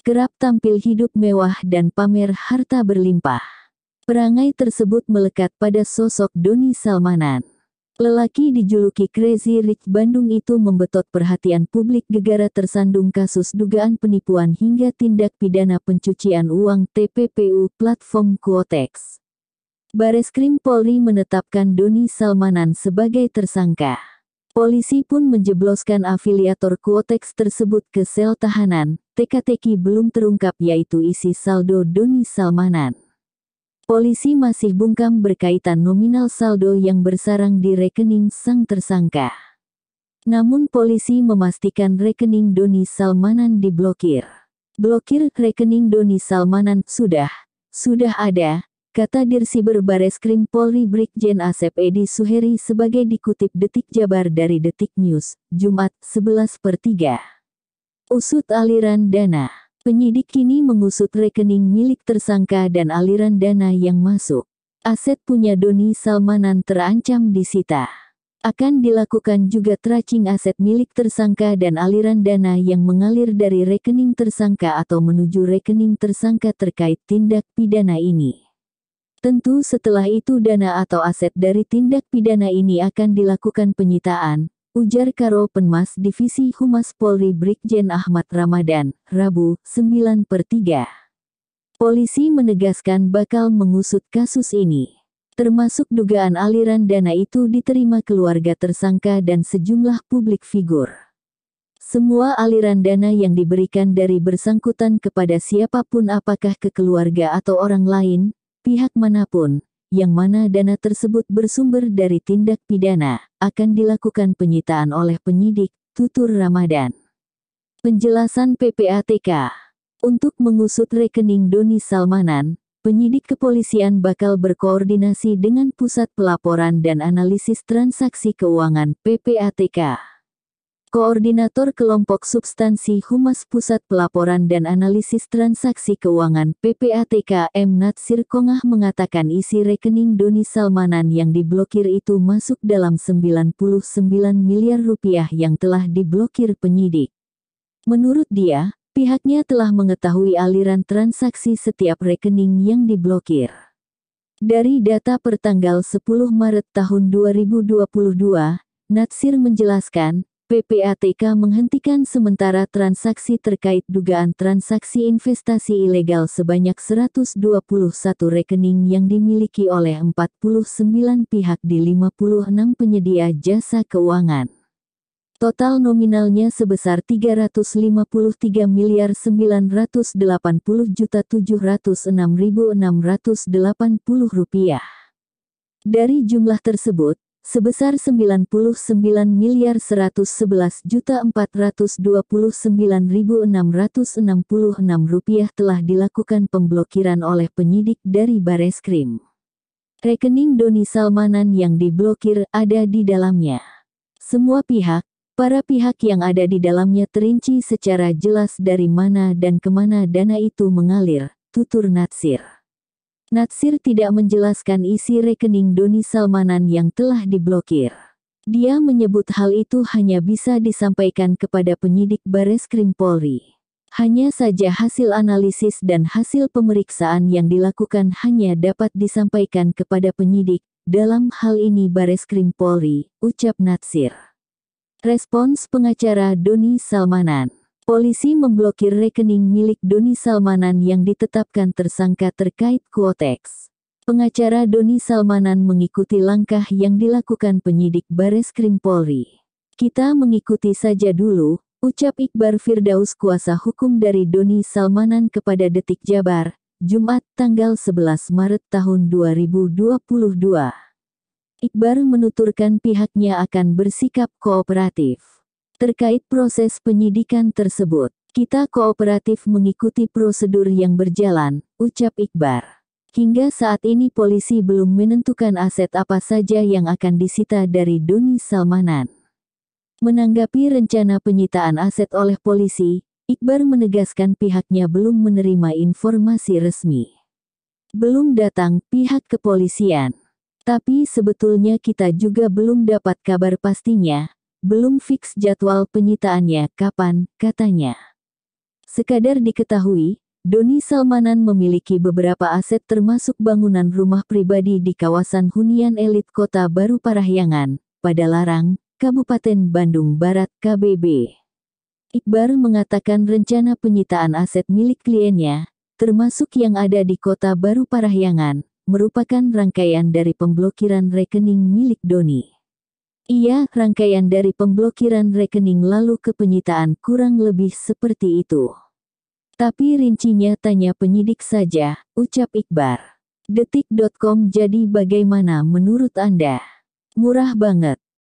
kerap tampil hidup mewah dan pamer harta berlimpah. Perangai tersebut melekat pada sosok Doni Salmanan. Lelaki dijuluki Crazy Rich Bandung itu membetot perhatian publik gegara tersandung kasus dugaan penipuan hingga tindak pidana pencucian uang TPPU platform Quotex. Bareskrim Polri menetapkan Doni Salmanan sebagai tersangka. Polisi pun menjebloskan afiliator Quotex tersebut ke sel tahanan. Teka-teki belum terungkap yaitu isi saldo Doni Salmanan. Polisi masih bungkam berkaitan nominal saldo yang bersarang di rekening sang tersangka. Namun polisi memastikan rekening Doni Salmanan diblokir. Blokir rekening Doni Salmanan sudah ada, kata Dirsiber Bareskrim Polri Brigjen Asep Edi Suheri sebagai dikutip Detik Jabar dari Detik News, Jumat 11/3. Usut aliran dana. Penyidik kini mengusut rekening milik tersangka dan aliran dana yang masuk. Aset punya Doni Salmanan terancam disita. Akan dilakukan juga tracing aset milik tersangka dan aliran dana yang mengalir dari rekening tersangka atau menuju rekening tersangka terkait tindak pidana ini. Tentu setelah itu dana atau aset dari tindak pidana ini akan dilakukan penyitaan, ujar Karo Penmas Divisi Humas Polri Brigjen Ahmad Ramadan, Rabu, 9/3. Polisi menegaskan bakal mengusut kasus ini. Termasuk dugaan aliran dana itu diterima keluarga tersangka dan sejumlah publik figur. Semua aliran dana yang diberikan dari bersangkutan kepada siapapun apakah ke keluarga atau orang lain, pihak manapun, yang mana dana tersebut bersumber dari tindak pidana, akan dilakukan penyitaan oleh penyidik, tutur Ramadan. Penjelasan PPATK. Untuk mengusut rekening Doni Salmanan, penyidik kepolisian bakal berkoordinasi dengan Pusat Pelaporan dan Analisis Transaksi Keuangan (PPATK). Koordinator Kelompok Substansi Humas Pusat Pelaporan dan Analisis Transaksi Keuangan (PPATK) M. Natsir Kongah mengatakan isi rekening Doni Salmanan yang diblokir itu masuk dalam 99 miliar rupiah yang telah diblokir penyidik. Menurut dia, pihaknya telah mengetahui aliran transaksi setiap rekening yang diblokir. Dari data pertanggal 10 Maret tahun 2022, Natsir menjelaskan, PPATK menghentikan sementara transaksi terkait dugaan transaksi investasi ilegal sebanyak 121 rekening yang dimiliki oleh 49 pihak di 56 penyedia jasa keuangan. Total nominalnya sebesar Rp350.706.680. Dari jumlah tersebut, sebesar Rp99.111.429.666 telah dilakukan pemblokiran oleh penyidik dari Bareskrim. Rekening Doni Salmanan yang diblokir ada di dalamnya. Semua pihak, para pihak yang ada di dalamnya terinci secara jelas dari mana dan kemana dana itu mengalir, tutur Natsir. Natsir tidak menjelaskan isi rekening Doni Salmanan yang telah diblokir. Dia menyebut hal itu hanya bisa disampaikan kepada penyidik Bareskrim Polri. Hanya saja hasil analisis dan hasil pemeriksaan yang dilakukan hanya dapat disampaikan kepada penyidik, dalam hal ini Bareskrim Polri, ucap Natsir. Respons pengacara Doni Salmanan. Polisi memblokir rekening milik Doni Salmanan yang ditetapkan tersangka terkait Quotex. Pengacara Doni Salmanan mengikuti langkah yang dilakukan penyidik Bareskrim Polri. Kita mengikuti saja dulu, ucap Iqbar Firdaus kuasa hukum dari Doni Salmanan kepada Detik Jabar, Jumat tanggal 11 Maret tahun 2022. Iqbar menuturkan pihaknya akan bersikap kooperatif. Terkait proses penyidikan tersebut, kita kooperatif mengikuti prosedur yang berjalan, ucap Iqbar. Hingga saat ini polisi belum menentukan aset apa saja yang akan disita dari Doni Salmanan. Menanggapi rencana penyitaan aset oleh polisi, Iqbar menegaskan pihaknya belum menerima informasi resmi. Belum datang pihak kepolisian. Tapi sebetulnya kita juga belum dapat kabar pastinya. Belum fix jadwal penyitaannya kapan, katanya. Sekadar diketahui, Doni Salmanan memiliki beberapa aset termasuk bangunan rumah pribadi di kawasan hunian elit Kota Baru Parahyangan, Padalarang, Kabupaten Bandung Barat KBB. Iqbar mengatakan rencana penyitaan aset milik kliennya, termasuk yang ada di Kota Baru Parahyangan, merupakan rangkaian dari pemblokiran rekening milik Doni. Iya, rangkaian dari pemblokiran rekening lalu ke penyitaan kurang lebih seperti itu. Tapi rincinya tanya penyidik saja, ucap Iqbar. Detik.com. Jadi bagaimana menurut Anda? Murah banget.